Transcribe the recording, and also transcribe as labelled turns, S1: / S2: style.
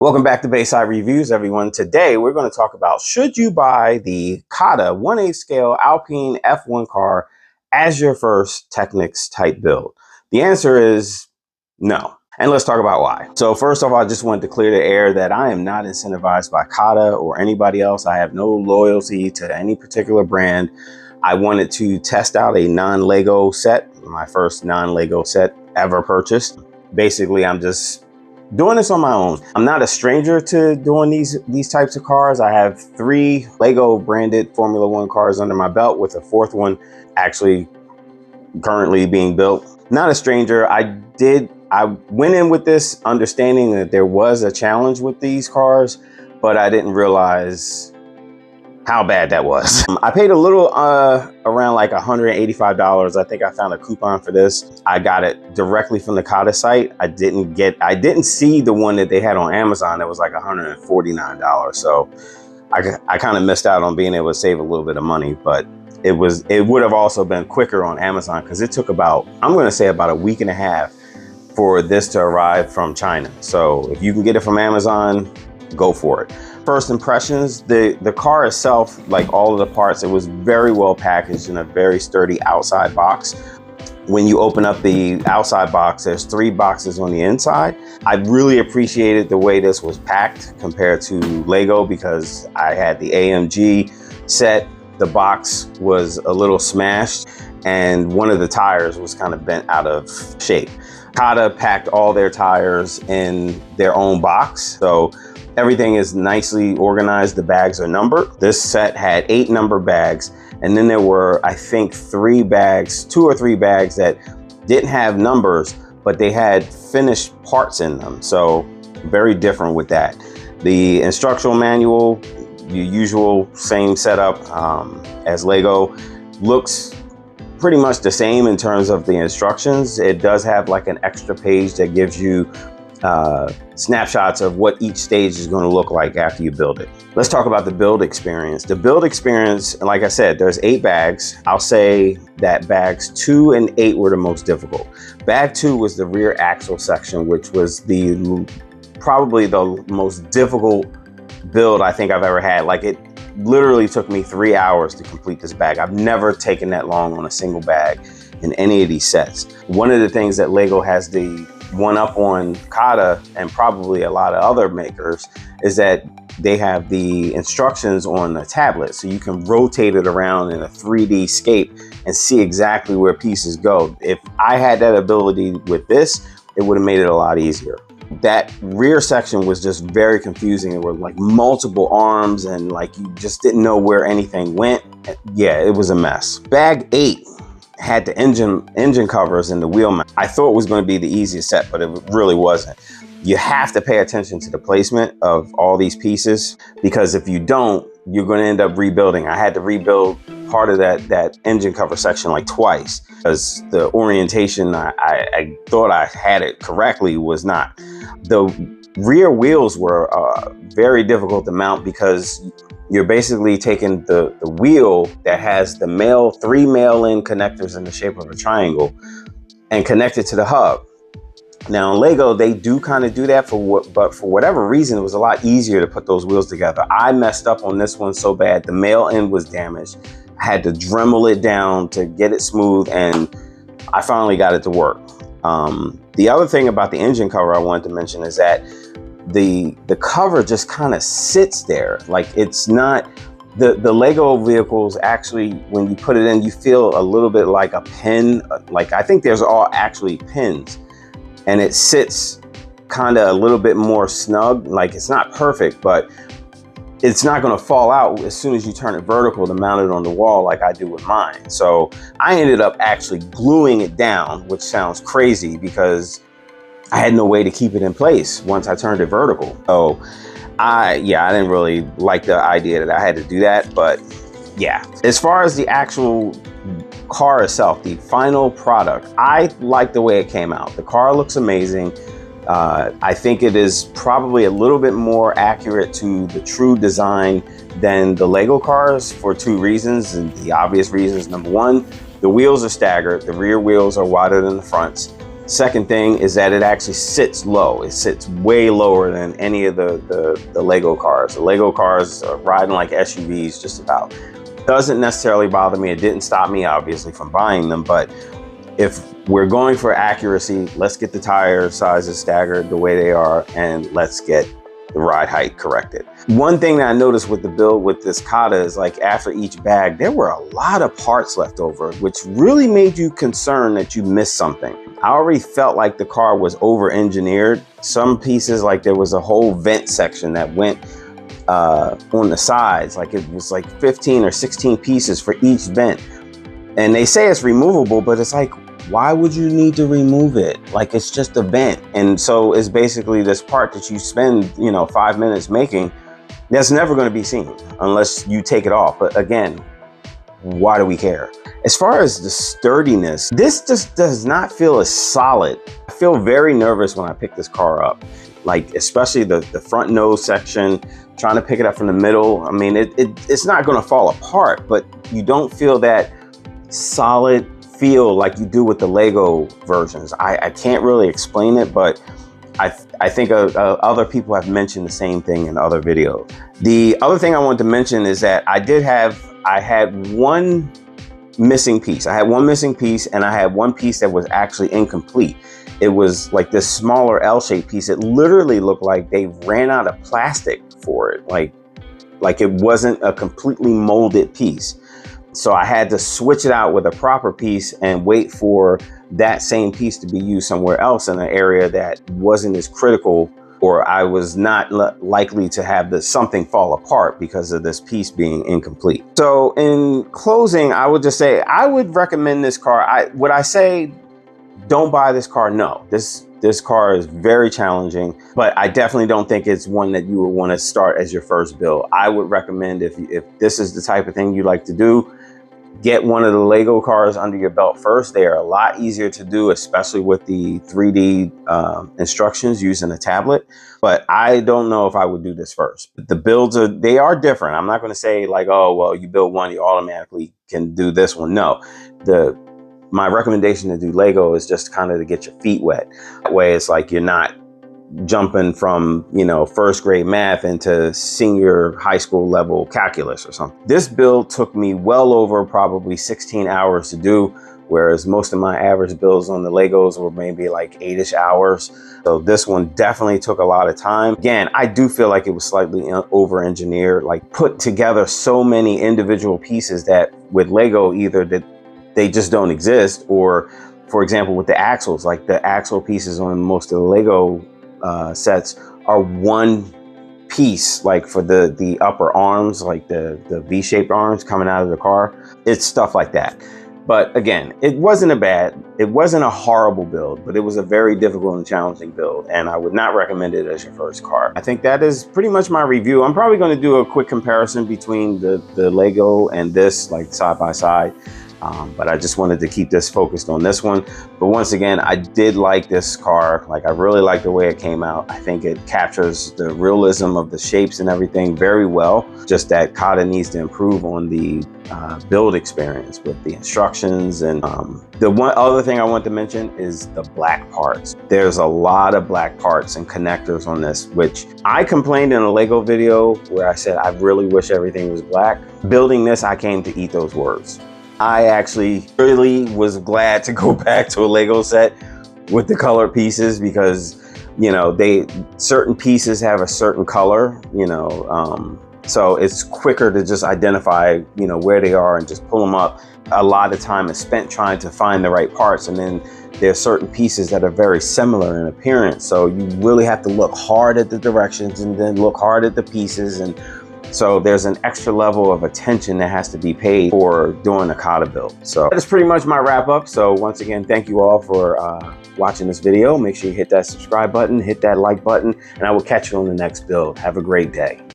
S1: Welcome back to Bayside Reviews, everyone. Today, we're going to talk about should you buy the Cada 1/8 scale Alpine F1 car as your first Technics type build? The answer is no. And let's talk about why. So first off, I just wanted to clear the air that I am not incentivized by Cada or anybody else. I have no loyalty to any particular brand. I wanted to test out a non-Lego set, my first non-Lego set ever purchased. Basically, I'm just doing this on my own. I'm not a stranger to doing these types of cars. I have 3 Lego branded Formula One cars under my belt, with a 4th one actually currently being built. Not a stranger. I went in with this understanding that there was a challenge with these cars, but I didn't realize how bad that was. I paid a little around like $185. I think I found a coupon for this. I got it directly from the Cada site. I didn't see the one that they had on Amazon that was like $149. So I kind of missed out on being able to save a little bit of money, but it would have also been quicker on Amazon, because it took about, I'm going to say about a week and a half for this to arrive from China. So if you can get it from Amazon, go for it. First impressions, the car itself, like all of the parts, it was very well packaged in a very sturdy outside box. When you open up the outside box, there's 3 boxes on the inside. I really appreciated the way this was packed compared to Lego, because I had the AMG set. The box was a little smashed and one of the tires was kind of bent out of shape. Cada packed all their tires in their own box, so everything is nicely organized. The bags are numbered. This set had 8 number bags, and then there were, I think, 2 or 3 bags that didn't have numbers, but they had finished parts in them. So very different with that. The instructional manual, your usual same setup as Lego, looks pretty much the same in terms of the instructions. It does have like an extra page that gives you snapshots of what each stage is going to look like after you build it. Let's talk about the build experience. The build experience, like I said, there's 8 bags. I'll say that bags 2 and 8 were the most difficult. Bag 2 was the rear axle section, which was probably the most difficult build I think I've ever had. Like, it literally took me 3 hours to complete this bag. I've never taken that long on a single bag in any of these sets. One of the things that Lego has the one up on Cada and probably a lot of other makers is that they have the instructions on a tablet, so you can rotate it around in a 3D scape and see exactly where pieces go. If I had that ability with this, it would have made it a lot easier. That rear section was just very confusing. There were like multiple arms and like you just didn't know where anything went. Yeah, it was a mess. Bag 8 had the engine covers and the wheel mount. I thought it was going to be the easiest set, but it really wasn't. You have to pay attention to the placement of all these pieces, because if you don't, you're going to end up rebuilding. I had to rebuild part of that engine cover section like twice, because the orientation I thought I had it correctly was not. The rear wheels were very difficult to mount, because you're basically taking the wheel that has the 3 mail-in connectors in the shape of a triangle and connect it to the hub. Now in Lego, they do kind of do that, but for whatever reason, it was a lot easier to put those wheels together. I messed up on this one so bad. The mail-in was damaged. I had to Dremel it down to get it smooth, and I finally got it to work. The other thing about the engine cover I wanted to mention is that the cover just kind of sits there. Like, it's not, the Lego vehicles actually, when you put it in, you feel a little bit like a pin. Like, I think there's all actually pins, and it sits kind of a little bit more snug. Like, it's not perfect, but it's not going to fall out as soon as you turn it vertical to mount it on the wall like I do with mine. So I ended up actually gluing it down, which sounds crazy because I had no way to keep it in place once I turned it vertical. So I didn't really like the idea that I had to do that, but yeah. As far as the actual car itself, the final product, I like the way it came out. The car looks amazing. I think it is probably a little bit more accurate to the true design than the Lego cars for 2 reasons. And the obvious reasons: number 1, the wheels are staggered. The rear wheels are wider than the fronts. Second thing is that it actually sits low. It sits way lower than any of the Lego cars. The Lego cars are riding like SUVs just about. Doesn't necessarily bother me. It didn't stop me, obviously, from buying them, but if we're going for accuracy, let's get the tire sizes staggered the way they are, and let's get the ride height corrected. One thing that I noticed with the build with this Cada is, like, after each bag, there were a lot of parts left over, which really made you concerned that you missed something. I already felt like the car was over-engineered. Some pieces, like there was a whole vent section that went on the sides, like it was like 15 or 16 pieces for each vent. And they say it's removable, but it's like, why would you need to remove it? Like, it's just a vent. And so it's basically this part that you spend, you know, 5 minutes making, that's never going to be seen unless you take it off. But again, why do we care? As far as the sturdiness, this just does not feel as solid. I feel very nervous when I pick this car up, like especially the front nose section, trying to pick it up from the middle. I mean, it's not going to fall apart, but you don't feel that solid feel like you do with the Lego versions. I can't really explain it, but I think other people have mentioned the same thing in other videos. The other thing I wanted to mention is that I had one missing piece. I had one missing piece, and I had one piece that was actually incomplete. It was like this smaller L-shaped piece. It literally looked like they ran out of plastic for it. Like it wasn't a completely molded piece. So I had to switch it out with a proper piece and wait for that same piece to be used somewhere else in an area that wasn't as critical, or I was not likely to have something fall apart because of this piece being incomplete. So in closing, I would just say, I would recommend this car. Would I say don't buy this car? No, this car is very challenging, but I definitely don't think it's one that you would want to start as your first build. I would recommend, if this is the type of thing you like to do, get one of the Lego cars under your belt first. They are a lot easier to do, especially with the 3D instructions using a tablet. But I don't know if I would do this first. The builds they are different. I'm not going to say like, oh, well, you build one, you automatically can do this one. No, my recommendation to do Lego is just kind of to get your feet wet. That way it's like you're not jumping from, you know, first grade math into senior high school level calculus or something. This build took me well over probably 16 hours to do, whereas most of my average builds on the Legos were maybe like 8-ish hours. So this one definitely took a lot of time. Again, I do feel like it was slightly over-engineered, like put together so many individual pieces that with Lego, either that they just don't exist, or for example, with the axles, like the axle pieces on most of the Lego sets are one piece, like for the upper arms, like the V-shaped arms coming out of the car. It's stuff like that. But again, it wasn't a horrible build, but it was a very difficult and challenging build, and I would not recommend it as your first car. I think that is pretty much my review. I'm probably going to do a quick comparison between the Lego and this, like side by side. But I just wanted to keep this focused on this one. But once again, I did like this car. Like, I really like the way it came out. I think it captures the realism of the shapes and everything very well. Just that Cada needs to improve on the build experience with the instructions. And the one other thing I want to mention is the black parts. There's a lot of black parts and connectors on this, which I complained in a Lego video where I said I really wish everything was black. Building this, I came to eat those words. I actually really was glad to go back to a Lego set with the colored pieces, because, you know, certain pieces have a certain color, you know, so it's quicker to just identify, you know, where they are and just pull them up. A lot of time is spent trying to find the right parts, and then there's certain pieces that are very similar in appearance. So you really have to look hard at the directions and then look hard at the pieces, and so there's an extra level of attention that has to be paid for doing a Cada build. So that's pretty much my wrap up. So once again, thank you all for watching this video. Make sure you hit that subscribe button, hit that like button, and I will catch you on the next build. Have a great day.